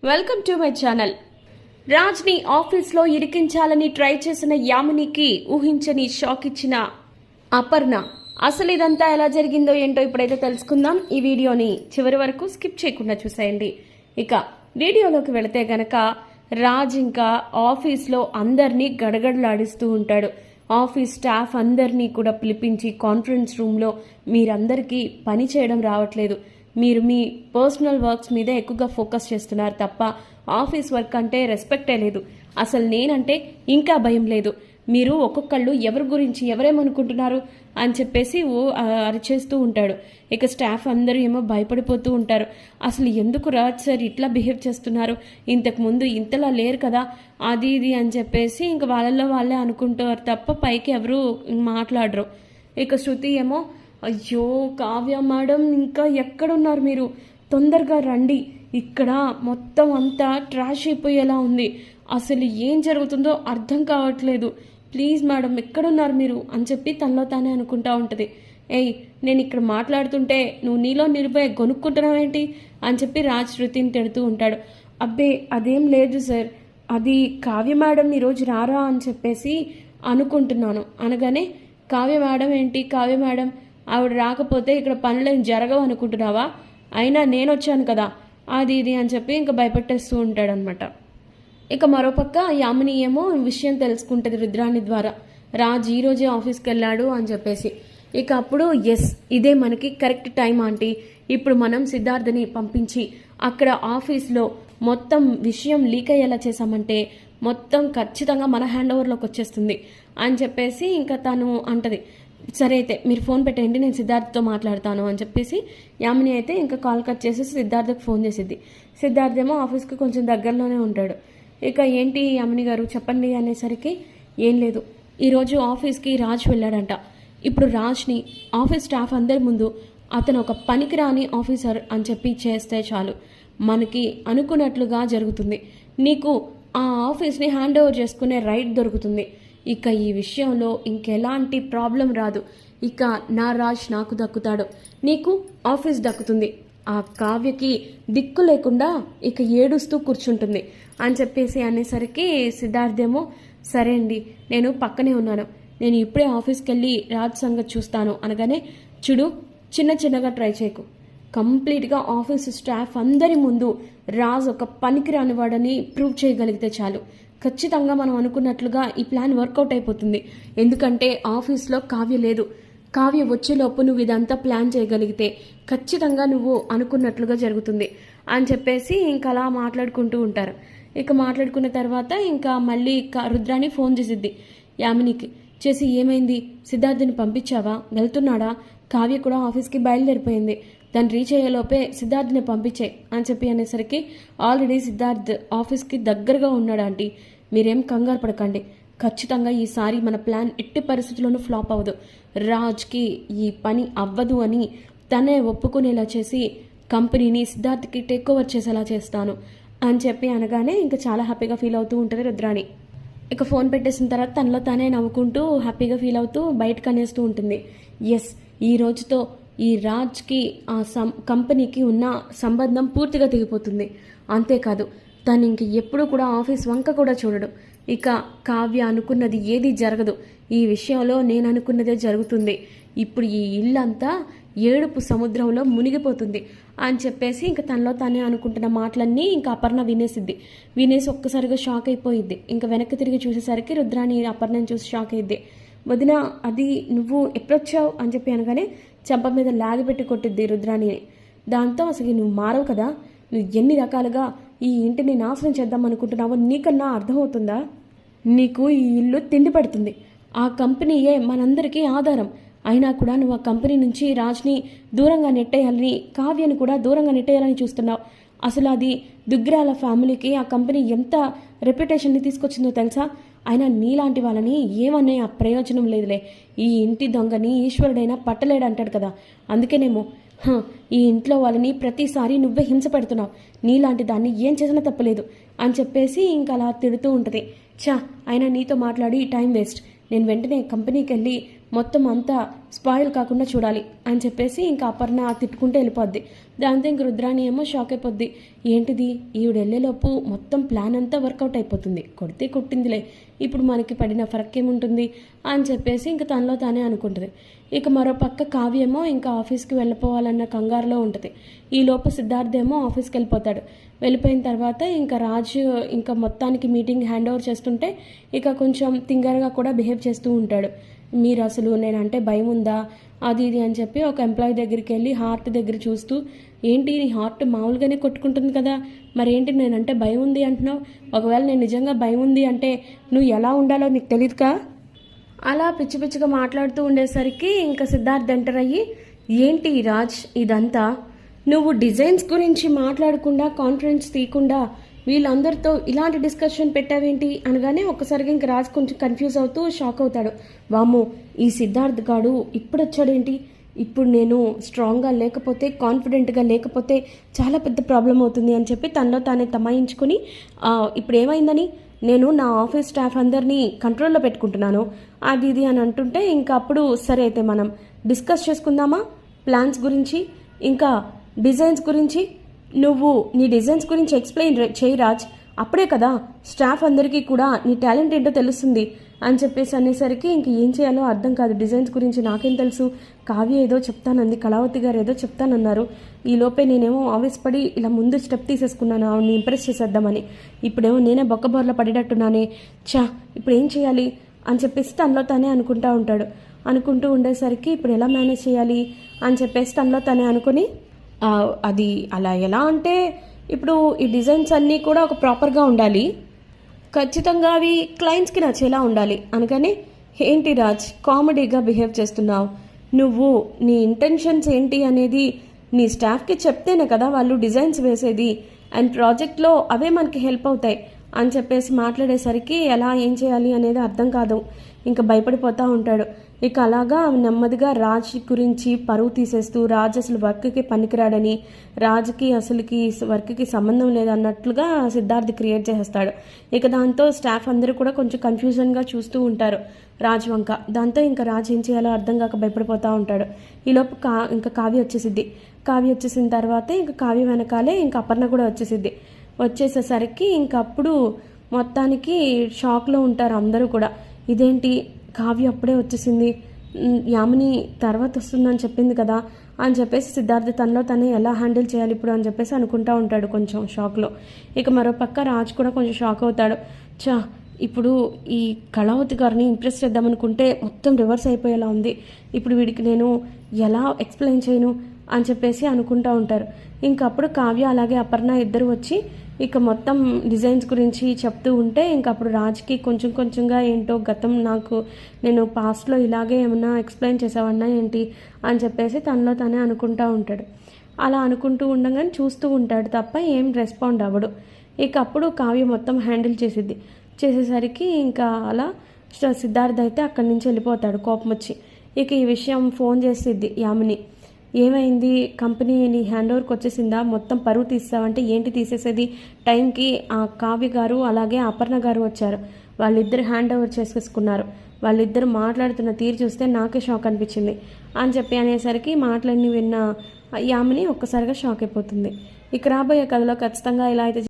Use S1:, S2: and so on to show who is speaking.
S1: Welcome to my channel. రాజ్ని ఆఫీస్లో ఇరికించాలని ట్రై చేసిన యామినికి ఊహించని షాక్ ఇచ్చిన అపర్ణ. అసలు ఇదంతా ఎలా జరిగిందో ఏంటో ఇప్పుడైతే తెలుసుకుందాం. ఈ వీడియోని చివరి వరకు స్కిప్ చేయకుండా చూసేయండి. ఇక వీడియోలోకి వెళితే గనక రాజ్ ఇంకా ఆఫీస్లో అందరినీ గడగడలాడిస్తూ ఉంటాడు. ఆఫీస్ స్టాఫ్ అందరినీ కూడా పిలిపించి కాన్ఫరెన్స్ రూమ్లో మీరందరికీ పని చేయడం రావట్లేదు, మీరు మీ పర్సనల్ వర్క్స్ మీదే ఎక్కువగా ఫోకస్ చేస్తున్నారు తప్ప ఆఫీస్ వర్క్ అంటే రెస్పెక్టే లేదు, అసలు నేనంటే ఇంకా భయం లేదు, మీరు ఒక్కొక్కళ్ళు ఎవరి గురించి ఎవరేమనుకుంటున్నారు అని చెప్పేసి అరిచేస్తూ ఉంటాడు. ఇక స్టాఫ్ అందరూ ఏమో భయపడిపోతూ ఉంటారు. అసలు ఎందుకు రాజ్ సార్ ఇట్లా బిహేవ్ చేస్తున్నారు, ఇంతకుముందు ఇంతలా లేరు కదా అది ఇది అని చెప్పేసి ఇంక వాళ్ళల్లో వాళ్ళే అనుకుంటారు తప్ప పైకి ఎవరు మాట్లాడరు. ఇక శృతి ఏమో, అయ్యో కావ్య మేడం ఇంకా ఎక్కడున్నారు మీరు, తొందరగా రండి, ఇక్కడ మొత్తం అంతా ట్రాష్ అయిపోయేలా ఉంది, అసలు ఏం జరుగుతుందో అర్థం కావట్లేదు, ప్లీజ్ మేడం ఎక్కడున్నారు మీరు అని చెప్పి తనలో తానే అనుకుంటా ఉంటుంది. ఏయ్ నేను ఇక్కడ మాట్లాడుతుంటే నువ్వు నీలో నిలిపోయి గొనుక్కుంటున్నావేంటి అని చెప్పి రాజ్ శృతిని తిడుతూ ఉంటాడు. అబ్బే అదేం లేదు సార్, అది కావ్య మేడం ఈరోజు రారా అని చెప్పేసి అనుకుంటున్నాను అనగానే, కావ్య మేడం ఏంటి, కావ్య మేడం ఆవిడ రాకపోతే ఇక్కడ పనులేం జరగవు అనుకుంటున్నావా, అయినా నేను వచ్చాను కదా అది ఇది అని చెప్పి ఇంకా భయపెట్టేస్తూ ఉంటాడనమాట. ఇక మరోపక్క యామిని ఏమో విషయం తెలుసుకుంటుంది రుద్రాణి ద్వారా, రాజ్ ఈరోజే ఆఫీస్కి వెళ్ళాడు అని చెప్పేసి. ఇక అప్పుడు ఎస్ ఇదే మనకి కరెక్ట్ టైం ఆంటీ, ఇప్పుడు మనం సిద్ధార్థని పంపించి అక్కడ ఆఫీస్లో మొత్తం విషయం లీక్ అయ్యేలా చేశామంటే మొత్తం ఖచ్చితంగా మన హ్యాండ్ ఓవర్లోకి వచ్చేస్తుంది అని చెప్పేసి ఇంకా తను అంటది. సరే అయితే మీరు ఫోన్ పెట్టేయండి, నేను సిద్ధార్థతో మాట్లాడతాను అని చెప్పేసి యామిని అయితే ఇంకా కాల్ కట్ చేసేసి సిద్ధార్థకు ఫోన్ చేసిద్ది. సిద్ధార్థ్ ఏమో ఆఫీస్కి కొంచెం దగ్గరలోనే ఉంటాడు. ఇక ఏంటి యామిని గారు చెప్పండి అనేసరికి, ఏం లేదు ఈరోజు ఆఫీస్కి రాజ్ వెళ్ళాడంట, ఇప్పుడు రాజ్ని ఆఫీస్ స్టాఫ్ అందరి ముందు అతను ఒక పనికిరాని ఆఫీసర్ అని చెప్పి చేస్తే చాలు, మనకి అనుకున్నట్లుగా జరుగుతుంది, నీకు ఆ ఆఫీస్ని హ్యాండ్ ఓవర్ చేసుకునే రైట్ దొరుకుతుంది, ఇక ఈ విషయంలో ఇంకెలాంటి ప్రాబ్లం రాదు, ఇక నా రాజ్ నాకు దక్కుతాడు, నీకు ఆఫీస్ దక్కుతుంది, ఆ కావ్యకి దిక్కు లేకుండా ఇక ఏడుస్తూ కూర్చుంటుంది అని చెప్పేసి అనేసరికి సిద్ధార్థేమో సరే అండి నేను పక్కనే ఉన్నాను, నేను ఇప్పుడే ఆఫీస్కి వెళ్ళి రాజ్ సంగతి చూస్తాను అనగానే, చూడు చిన్న చిన్నగా ట్రై చేయకు, కంప్లీట్గా ఆఫీస్ స్టాఫ్ అందరి ముందు రాజ్ ఒక పనికిరాని వాడని ప్రూవ్ చేయగలిగితే చాలు, ఖచ్చితంగా మనం అనుకున్నట్లుగా ఈ ప్లాన్ వర్కౌట్ అయిపోతుంది, ఎందుకంటే ఆఫీస్లో కావ్య లేదు, కావ్య వచ్చేలోపు నువ్వు ఇదంతా ప్లాన్ చేయగలిగితే ఖచ్చితంగా నువ్వు అనుకున్నట్లుగా జరుగుతుంది అని చెప్పేసి ఇంకా అలా మాట్లాడుకుంటూ ఉంటారు. ఇక మాట్లాడుకున్న తర్వాత ఇంకా మళ్ళీ రుద్రాణి ఫోన్ చేసిద్ది యామినికి చేసి, ఏమైంది సిద్ధార్థని పంపించావా, వెళ్తున్నాడా, కావ్య కూడా ఆఫీస్కి బయలుదేరిపోయింది, దాన్ని రీచ్ అయ్యేలోపే సిద్ధార్థని పంపించాయి అని చెప్పి అనేసరికి, ఆల్రెడీ సిద్ధార్థ్ ఆఫీస్కి దగ్గరగా ఉన్నాడు ఆంటీ, మీరేం కంగారు పడకండి, ఖచ్చితంగా ఈసారి మన ప్లాన్ ఎట్టి పరిస్థితుల్లోనూ ఫ్లాప్ అవ్వదు, రాజ్కి ఈ పని అవ్వదు అని తనే ఒప్పుకునేలా చేసి కంపెనీని సిద్ధార్థ్కి టేక్ ఓవర్ చేసేలా చేస్తాను అని చెప్పి అనగానే ఇంకా చాలా హ్యాపీగా ఫీల్ అవుతూ ఉంటుంది రుద్రాణి. ఇక ఫోన్ పెట్టేసిన తర్వాత తనలో తానే నవ్వుకుంటూ హ్యాపీగా ఫీల్ అవుతూ బయటకు అనేస్తూ ఉంటుంది. ఎస్ ఈ రోజుతో ఈ రాజ్కి ఆ కంపెనీకి ఉన్న సంబంధం పూర్తిగా తెగిపోతుంది, అంతేకాదు తను ఇంక ఎప్పుడు కూడా ఆఫీస్ వంక కూడా చూడడు, ఇక కావ్య అనుకున్నది ఏది జరగదు, ఈ విషయంలో నేను అనుకున్నదే జరుగుతుంది, ఇప్పుడు ఈ ఇల్లంతా ఏడుపు సముద్రంలో మునిగిపోతుంది అని చెప్పేసి ఇంకా తనలో తానే అనుకుంటున్న మాటలన్నీ ఇంకా అపర్ణ వినేసి ఒక్కసారిగా షాక్ అయిపోయిద్ది. ఇంకా వెనక్కి తిరిగి చూసేసరికి రుద్రాణి అపర్ణని చూసి షాక్ అయ్యిద్ది. వదిన అది నువ్వు ఎప్పుడొచ్చావు అని చెప్పి అనగానే చెంప మీద లాగిపెట్టి కొట్టిద్ది రుద్రాణిని. దాంతో అసలు నువ్వు మారవు కదా, నువ్వు ఎన్ని రకాలుగా ఈ ఇంటిని నాశనం చేద్దాం అనుకుంటున్నావో నీకన్నా అర్థమవుతుందా, నీకు ఈ ఇల్లు తిండి పడుతుంది, ఆ కంపెనీయే మనందరికీ ఆధారం, అయినా కూడా నువ్వు ఆ కంపెనీ నుంచి రాజ్ని దూరంగా నెట్టేయాలని కావ్యని కూడా దూరంగా నెట్టేయాలని చూస్తున్నావు, అసలు అది దుగ్గిరాల ఫ్యామిలీకి ఆ కంపెనీ ఎంత రెప్యుటేషన్ని తీసుకొచ్చిందో తెలుసా, అయినా నీలాంటి వాళ్ళని ఏమనే ఆ ప్రయోజనం లేదులే, ఈ ఇంటి దొంగని ఈశ్వరుడైనా పట్టలేడంటాడు కదా, అందుకేనేమో ఈ ఇంట్లో వాళ్ళని ప్రతిసారి నువ్వే హింస పెడుతున్నావు, నీలాంటి దాన్ని ఏం చేసినా తప్పలేదు అని చెప్పేసి ఇంకా అలా తిడుతూ ఉంటుంది. అయినా నీతో మాట్లాడి టైం వేస్ట్, నేను వెంటనే కంపెనీకి వెళ్ళి మొత్తం అంతా స్పాయిల్ కాకుండా చూడాలి అని చెప్పేసి ఇంకా అపర్ణ తిట్టుకుంటూ వెళ్ళిపోద్ది. దాంతో ఇంక రుద్రాణి ఏమో షాక్ అయిపోద్ది. ఏంటిది, ఈవిడ వెళ్ళేలోపు మొత్తం ప్లాన్ అంతా వర్కౌట్ అయిపోతుంది, కొడితే కొట్టిందిలే, ఇప్పుడు మనకి పడిన ఫరక్ ఏముంటుంది అని చెప్పేసి ఇంక తనలో తానే అనుకుంటుంది. ఇక మరో పక్క కావ్యేమో ఇంకా ఆఫీస్కి వెళ్ళిపోవాలన్న కంగారులో ఉంటుంది. ఈలోపు సిద్ధార్థ్ ఏమో ఆఫీస్కి వెళ్ళిపోతాడు. వెళ్ళిపోయిన తర్వాత ఇంకా రాజు ఇంకా మొత్తానికి మీటింగ్ హ్యాండ్ ఓవర్ చేస్తుంటే ఇక కొంచెం తింగరగా కూడా బిహేవ్ చేస్తూ ఉంటాడు. మీరు అసలు నేనంటే భయం ఉందా అది ఇది అని చెప్పి ఒక ఎంప్లాయీ దగ్గరికి వెళ్ళి హార్ట్ దగ్గర చూస్తూ, ఏంటి నీ హార్ట్ మామూలుగానే కొట్టుకుంటుంది కదా, మరేంటి నేనంటే భయం ఉంది అంటున్నావు, ఒకవేళ నేను నిజంగా భయం ఉంది అంటే నువ్వు ఎలా ఉండాలో నీకు తెలియదుకా. అలా పిచ్చి పిచ్చిగా మాట్లాడుతూ ఉండేసరికి ఇంకా సిద్ధార్థ్ ఎంటర్ అయ్యి, ఏంటి రాజ్ ఇదంతా, నువ్వు డిజైన్స్ గురించి మాట్లాడకుండా కాన్ఫిడెన్స్ తీయకుండా వీళ్ళందరితో ఇలాంటి డిస్కషన్ పెట్టావేంటి అనగానే ఒక్కసారిగా ఇంక రాజ్ కొంచెం కన్ఫ్యూజ్ అవుతూ షాక్ అవుతాడు. వామ్మో, ఈ సిద్ధార్థ్ గాడు ఇప్పుడు వచ్చాడేంటి, ఇప్పుడు నేను స్ట్రాంగ్గా లేకపోతే కాన్ఫిడెంట్గా లేకపోతే చాలా పెద్ద ప్రాబ్లం అవుతుంది అని చెప్పి తనలో తానే తమాయించుకుని, ఇప్పుడు ఏమైందని, నేను నా ఆఫీస్ స్టాఫ్ అందరినీ కంట్రోల్లో పెట్టుకుంటున్నాను అది ఇది అని అంటుంటే ఇంకా అప్పుడు సరే అయితే మనం డిస్కస్ చేసుకుందామా ప్లాన్స్ గురించి ఇంకా డిజైన్స్ గురించి, నువ్వు నీ డిజైన్స్ గురించి ఎక్స్ప్లెయిన్ చేయి రాజ్, అప్పుడే కదా స్టాఫ్ అందరికీ కూడా నీ టాలెంట్ ఏంటో తెలుస్తుంది అని చెప్పేసి అనేసరికి ఇంక ఏం చేయాలో అర్థం కాదు. డిజైన్స్ గురించి నాకేం తెలుసు, కావ్య ఏదో చెప్తానంది, కళావతి గారు ఏదో చెప్తానన్నారు, ఈలోపే నేనేమో ఆవేశపడి ఇలా ముందు స్టెప్ తీసేసుకున్నాను ఆవిడని ఇంప్రెస్ చేసేద్దామని, ఇప్పుడేమో నేనే బొక్కబోర్ల పడేటట్టున్నానే, ఇప్పుడు ఏం చేయాలి అని చెప్పేసి తనలో తానే అనుకుంటూ ఉంటాడు. అనుకుంటూ ఉండేసరికి ఇప్పుడు ఎలా మేనేజ్ చేయాలి అని చెప్పేసి తనలో తనే అనుకుని, అది అలా ఎలా అంటే ఇప్పుడు ఈ డిజైన్స్ అన్నీ కూడా ఒక ప్రాపర్గా ఉండాలి, ఖచ్చితంగా అవి క్లయింట్స్కి నచ్చేలా ఉండాలి అనగానే, ఏంటి రాజ్ కామెడీగా బిహేవ్ చేస్తున్నావు, నువ్వు నీ ఇంటెన్షన్స్ ఏంటి అనేది నీ స్టాఫ్కి చెప్తేనే కదా వాళ్ళు డిజైన్స్ వేసేది, అండ్ ప్రాజెక్ట్లో అవే మనకి హెల్ప్ అవుతాయి అని చెప్పేసి మాట్లాడేసరికి ఎలా ఏం చేయాలి అనేది అర్థం కాదు, ఇంకా భయపడిపోతూ ఉంటాడు. ఇక అలాగా నెమ్మదిగా రాజ్ గురించి పరువు తీసేస్తూ, రాజ్ అసలు వర్క్కి పనికిరాడని, రాజ్కి అసలుకి వర్క్కి సంబంధం లేదన్నట్లుగా సిద్ధార్థ్ క్రియేట్ చేసేస్తాడు. ఇక దాంతో స్టాఫ్ అందరూ కూడా కొంచెం కన్ఫ్యూజన్గా చూస్తూ ఉంటారు రాజ్ వంక. దాంతో ఇంకా రాజ్ ఏం చేయాలో అర్థం కాక భయపడిపోతూ ఉంటాడు. ఈలోపు ఇంకా కావ్య వచ్చేసిద్ది. కావ్య వచ్చేసిన తర్వాత ఇంకా కావ్య వెనకాలే ఇంకా అపర్ణ కూడా వచ్చేసిద్ది. వచ్చేసేసరికి ఇంకప్పుడు మొత్తానికి షాక్లో ఉంటారు అందరూ కూడా. ఇదేంటి కావ్య అప్పుడే వచ్చేసింది, యామిని తర్వాత వస్తుందని చెప్పింది కదా అని చెప్పేసి సిద్ధార్థ్ తనలో తనే ఎలా హ్యాండిల్ చేయాలి ఇప్పుడు అని చెప్పేసి అనుకుంటూ ఉంటాడు కొంచెం షాక్లో. ఇక మరో పక్క రాజ్ కూడా కొంచెం షాక్ అవుతాడు. ఇప్పుడు ఈ కళావతి గారిని ఇంప్రెస్ చేద్దామనుకుంటే మొత్తం రివర్స్ అయిపోయేలా ఉంది, ఇప్పుడు వీడికి నేను ఎలా ఎక్స్ప్లెయిన్ చేయను అని చెప్పేసి అనుకుంటూ ఉంటారు. ఇంకప్పుడు కావ్య అలాగే అపర్ణ ఇద్దరు వచ్చి ఇక మొత్తం డిజైన్స్ గురించి చెప్తూ ఉంటే ఇంకప్పుడు రాజ్కి కొంచెం కొంచెంగా ఏంటో గతం నేను పాస్ట్లో ఇలాగే ఏమన్నా ఎక్స్ప్లెయిన్ చేసావన్నా ఏంటి అని చెప్పేసి తనలో తనే అనుకుంటూ ఉంటాడు. అలా అనుకుంటూ ఉండగానే చూస్తూ ఉంటాడు తప్ప ఏం రెస్పాండ్ అవ్వడు. ఇక అప్పుడు కావ్య మొత్తం హ్యాండిల్ చేసేసరికి ఇంకా అలా సిద్ధార్థ్ అయితే అక్కడి నుంచి వెళ్ళిపోతాడు కోపం వచ్చి. ఇక ఈ విషయం ఫోన్ చేసిద్ది యామిని, ఏమైంది కంపెనీని హ్యాండ్ ఓవర్కి వచ్చేసిందా, మొత్తం పరువు తీసావంటే ఏంటి తీసేసేది, టైంకి ఆ కావ్య గారు అలాగే అపర్ణ గారు వచ్చారు, వాళ్ళిద్దరు హ్యాండ్ ఓవర్ చేసేసుకున్నారు, వాళ్ళిద్దరు మాట్లాడుతున్న తీరు చూస్తే నాకే షాక్ అనిపించింది అని చెప్పి అనేసరికి మాటలన్నీ విన్న యామిని ఒక్కసారిగా షాక్ అయిపోతుంది. ఇక రాబోయే కథలో ఖచ్చితంగా ఇలా అయితే